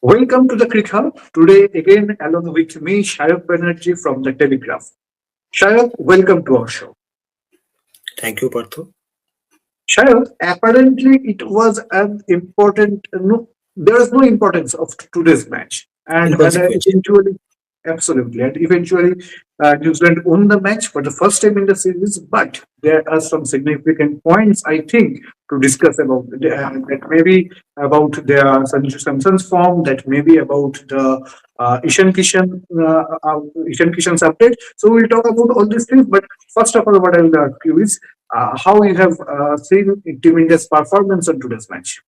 Welcome to the Crick Hub. Today, again, along with me, Shayab Banerjee from the Telegraph. Shayab, welcome to our show. Thank you, Partho. Shayab, apparently it was an important, no, there is no importance of today's match. And Inconsequential. eventually, absolutely. And eventually, New Zealand won the match for the first time in the series. But there are some significant points, I think, to discuss about that maybe about their Sanju Samson's form, that maybe about the Ishan Kishan's update. So we'll talk about all these things. But first of all, what I will ask you is how you have seen Team India's performance on today's match.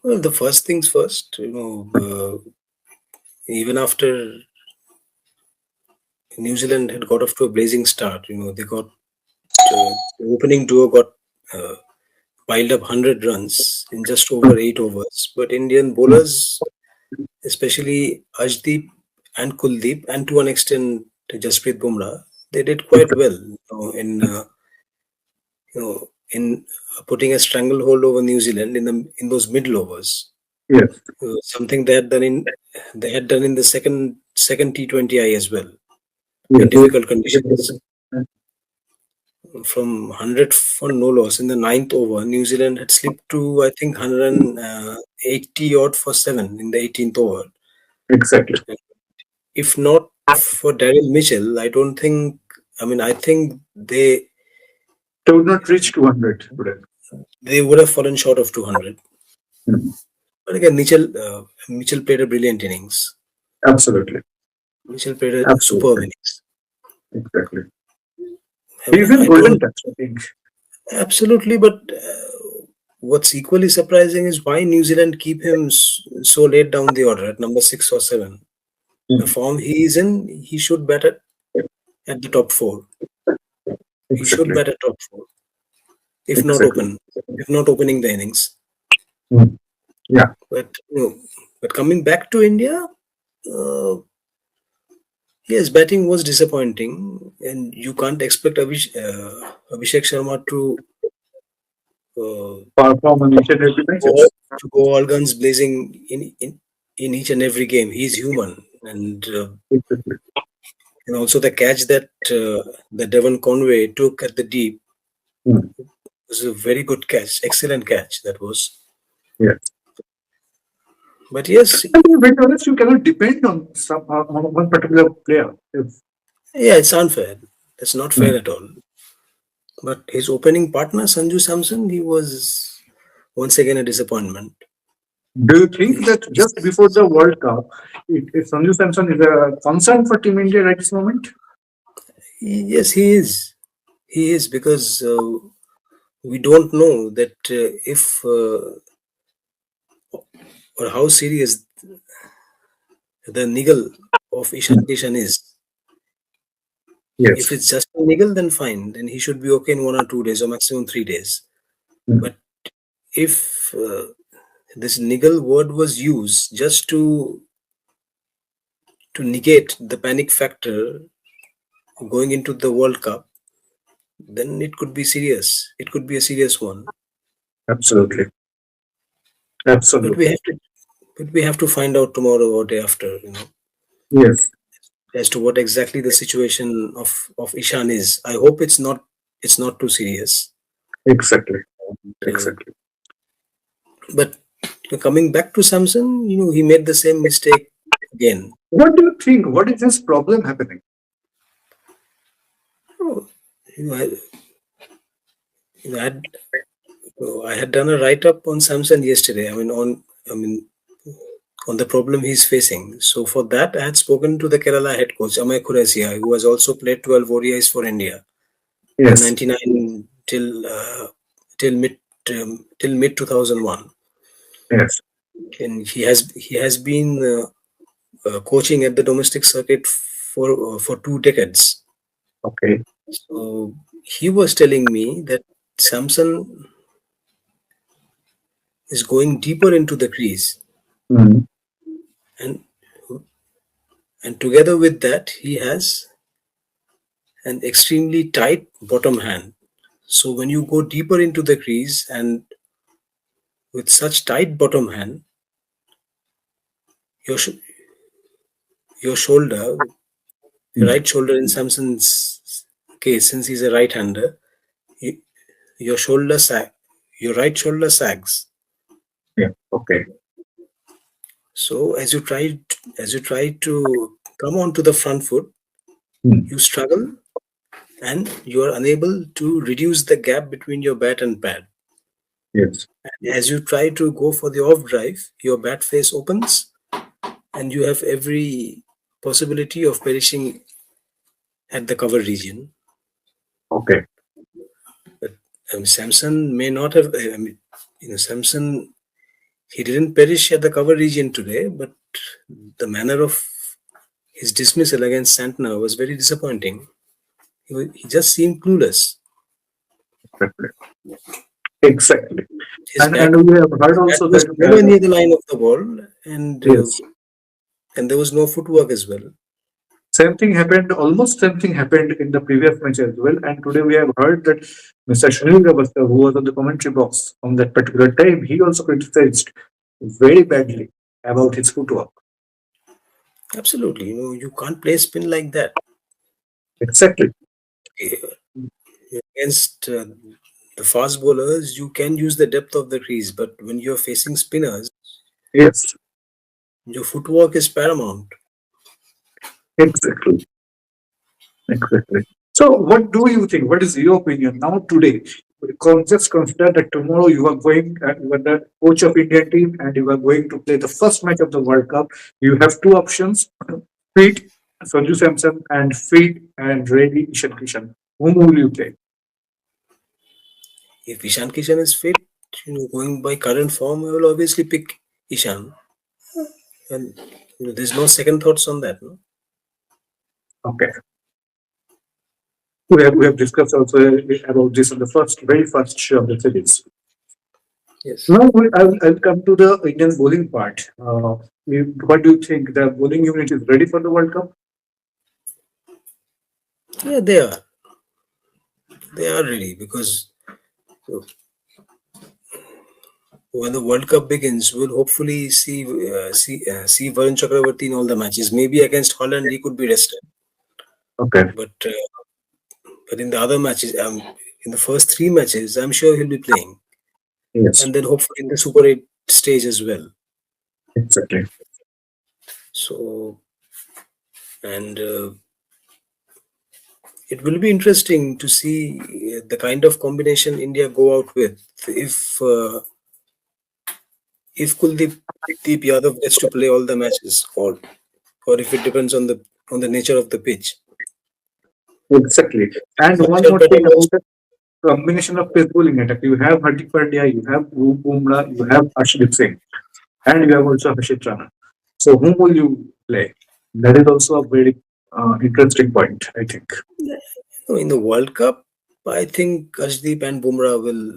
Well, the first things first, even after New Zealand had got off to a blazing start, they got the opening duo got uh, piled up 100 runs in just over 8 overs. But Indian bowlers, especially Ajdeep and Kuldeep, and to an extent Jasprit Bumrah, they did quite well in putting a stranglehold over New Zealand in those middle overs. Yes. Something they had done in the second T20I as well in Yes. difficult conditions. From 100 for no loss in the ninth over, New Zealand had slipped to I think 180 odd for seven in the 18th over. Exactly. If not for Daryl Mitchell, I don't think. I mean, I think They would not reach 200 today. they would have fallen short of 200. Mhm. But again, Mitchell played a brilliant innings. Absolutely. Mitchell played a superb Absolutely. innings. Exactly. I He's mean, in I golden don't touch, I think. absolutely, but what's equally surprising is why New Zealand keep him so late down the order at number 6 or 7. The Mhm. form he is in, he should bat at the top four. He should Exactly. bat at top four, Exactly. if not opening the innings. Mhm. Yeah. But but coming back to India, uh, yes, batting was disappointing, and you can't expect Abhishek Sharma uh, Perform on each and every go, matches. to go all guns blazing in each and every game. He's human, Exactly. and also the catch that Devon Conway took at the deep Mhm. was a very good catch, excellent catch that was. Yes. But yes, I mean, very honest, you cannot depend on on one particular player. If, yeah, it's unfair. That's not fair Mhm. at all. But his opening partner Sanju Samson, he was once again a disappointment. Do you think that just before the World Cup, if Sanju Samson is a concern for Team India at this moment? Yes, he is. He is because we don't know that if or how serious the niggle of Ishan Mhm. Kishan is. If Yes. it's just a niggle, then fine. Then he should be okay in 1 or 2 days or maximum 3 days. Mhm. But if this niggle word was used just to negate the panic factor going into the World Cup, then it could be serious. It could be a serious one. Absolutely. But we Absolutely. have to but we have to find out tomorrow or day after, Yes. as to what exactly the situation of Ishan is. I hope it's not too serious. Exactly. Uh, Exactly. but coming back to Samson, he made the same mistake again. What do you think? What is this problem happening? Oh, You know, I, I had done a write up on Samson yesterday. On the problem he's facing. So for that, I had spoken to the Kerala head coach Amay Kuresia, who has also played 12 ODIs for India in Yes. '99 till mid 2001, Yes. and he has been coaching at the domestic circuit for 2 decades. Okay. So he was telling me that Samson is going deeper into the crease, Mhm. and and together with that, he has an extremely tight bottom hand. So when you go deeper into the crease and with such tight bottom hand, your your shoulder, your Hmm. right shoulder in Samson's case, since he's a right-hander, you, your your right shoulder sags. Yeah. Okay. So as you try to come onto the front foot, Hmm. you struggle and you are unable to reduce the gap between your bat and pad. Yes. As you try to go for the off drive, your bat face opens and you have every possibility of perishing at the cover region. Okay. But Samson may not have. Samson, he didn't perish at the cover region today, but the manner of his dismissal against Santner was very disappointing. He just seemed clueless. Exactly. Exactly. His And we have heard bat also was that nowhere near the line of the ball, yes, and there was no footwork as well. same thing happened. Almost same thing happened in the previous match as well. And today we have heard that Mr. Sunil Gavaskar, who was on the commentary box on that particular time, he also criticized very badly about his footwork. Absolutely, you can't play spin like that. Exactly. Against the fast bowlers, you can use the depth of the crease, but when you're facing spinners, Yes. your footwork is paramount. Exactly. Exactly. So, what do you think? What is your opinion now today? Just consider that tomorrow you are going, you are the coach of Indian team, and you are going to play the first match of the World Cup. You have two options: fit Sanju Samson and fit and ready Ishan Kishan. Whom will you play? If Ishan Kishan is fit, going by current form, I will obviously pick Ishan, and there's no second thoughts on that. No? Okay, we have discussed also about this in the very first show of the series. Yes. Now I'll come to the Indian bowling part. What do you think? The bowling unit is ready for the World Cup? Yeah, they are. They are ready because when the World Cup begins, we'll hopefully see Varun Chakravarti in all the matches. Maybe against Holland, he could be rested, Okay. but in the other matches, in the first three matches, I'm sure he'll be playing, Yes. and then hopefully in the Super 8 stage as well. Exactly. So, and it will be interesting to see the kind of combination India go out with if Kuldeep Yadav gets to play all the matches, or if it depends on the nature of the pitch. Exactly. And one Harshad more Patel thing also, about the combination of pace bowling attack. You have Hardik Pandya, you have Bumrah, you have Arshdeep Singh, and you have also Hashit Rana. So whom will you play? That is also a very interesting point, I think. in the World Cup, I think Arshdeep and Bumrah will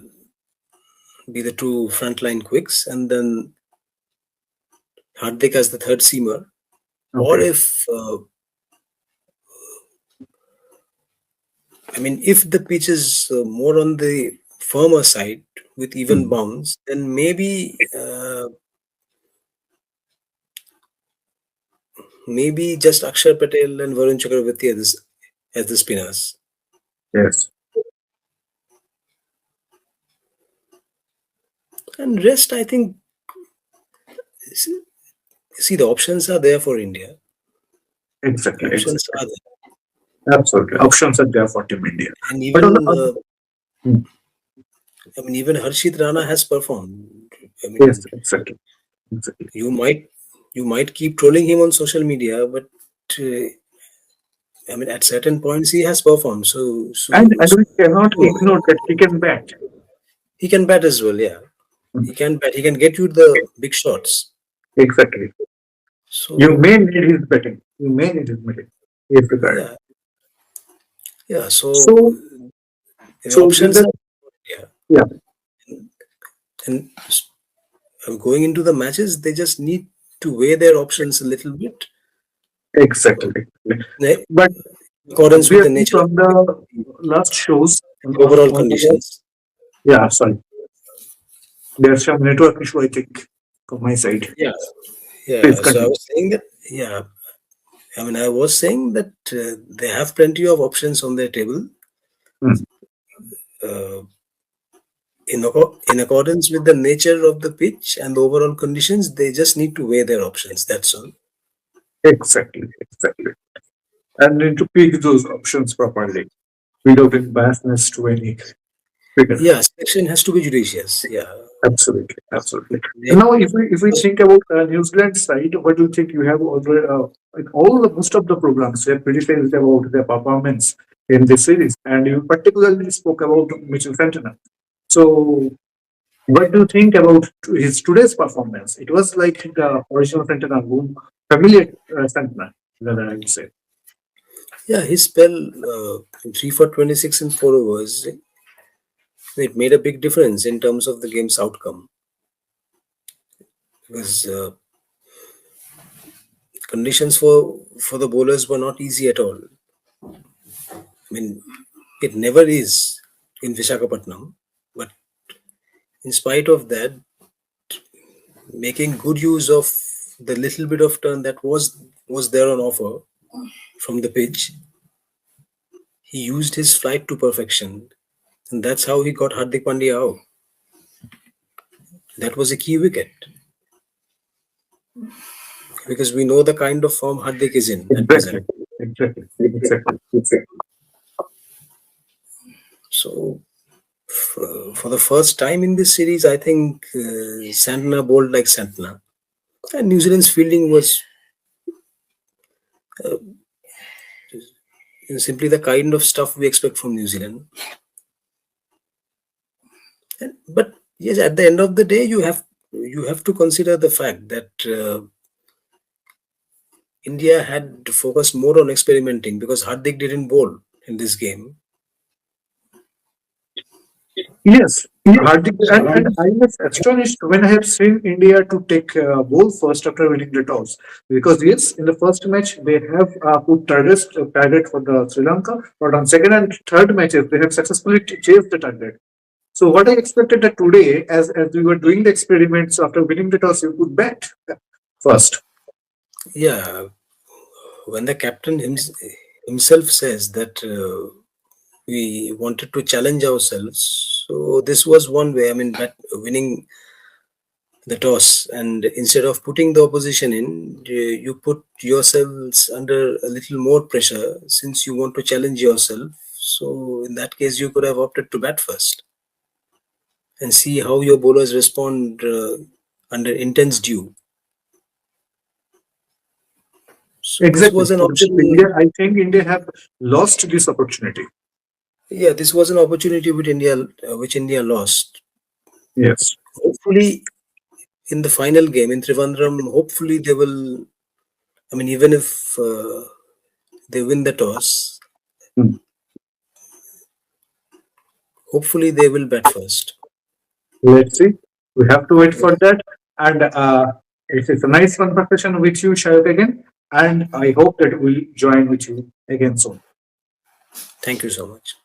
be the two frontline quicks, and then Hardik as the third seamer. Or Okay. if the pitch is more on the firmer side with even Hmm. bounce, then maybe just Akshar Patel and Varun Chakravarti as the spinners. Yes. And rest, I think, see, the options are there for India. Exactly. Options Exactly. are there. Absolutely. Options are there for Team India. And But on the other, hmm, even Harshit Rana has performed. I yes, mean, exactly. Exactly. you might you might keep trolling him on social media, but uh, at certain points he has performed. And we cannot ignore that he can bat. He can bat as well. Yeah, Hmm. he can bat. He can get you the big shots. Exactly. You So may need his batting. You may need his batting if required. yeah, yeah. So So, the so with options that, are yeah, yeah, and going into the matches, they just need to weigh their options a little bit uh, exactly. in But accordance with the obviously, nature of from the last shows, the overall on the conditions. yeah, sorry. There's some network issue, I think, from my side. Yeah, Please yeah. So I continue. was saying that, yeah, I mean, I was saying that they have plenty of options on their table. Mm, Uh, in accordance with the nature of the pitch and the overall conditions, they just need to weigh their options. That's all. exactly, exactly. And need to pick those options properly without any biasness to any figure. Yeah, selection has to be judicious. Yeah. Absolutely, absolutely. And They- now, if we think about New Zealand side, what do you think you have already? Like all the most of the programs, they have criticized about their performance in this series, and you particularly spoke about Mitchell Fentana. So, what do you think about his today's performance? It was like the original Fentana, whom familiar Fentana, rather I would say. yeah, his spell, 3 for 26 in 4 overs, it made a big difference in terms of the game's outcome because conditions for the bowlers were not easy at all. I mean, it never is in Visakhapatnam, but in spite of that, making good use of the little bit of turn that was there on offer from the pitch, he used his flight to perfection, and that's how he got Hardik Pandya out. That was a key wicket because we know the kind of form Hardik is in at Exactly, present. exactly, exactly. So, for the first time in this series, I think Santana bowled like Santana, and New Zealand's fielding was simply the kind of stuff we expect from New Zealand. But yes, at the end of the day, you have to consider the fact that India had to focus more on experimenting because Hardik didn't bowl in this game. Yes, Hardik, and I was astonished when I have seen India to take ball first after winning the toss. Because yes, in the first match they have put target for the Sri Lanka, but on second and third matches they have successfully chased the target. So what I expected that today, as we were doing the experiments after winning the toss, you could bat first. Yeah, when the captain himself says that we wanted to challenge ourselves, so this was one way. I mean, winning the toss, and instead of putting the opposition in, you put yourselves under a little more pressure since you want to challenge yourself. So in that case, you could have opted to bat first and see how your bowlers respond under intense dew. So this Exactly. was an So because option. India, I think India have lost this opportunity. Yeah, this was an opportunity which India lost. Yes. Hopefully, in the final game in Trivandrum, hopefully they will. I mean, even if they win the toss, Hmm. hopefully they will bat first. Let's see. We have to wait for that. And it is a nice conversation with you, Shayad, again. And I hope that we'll join with you again soon. Thank you so much.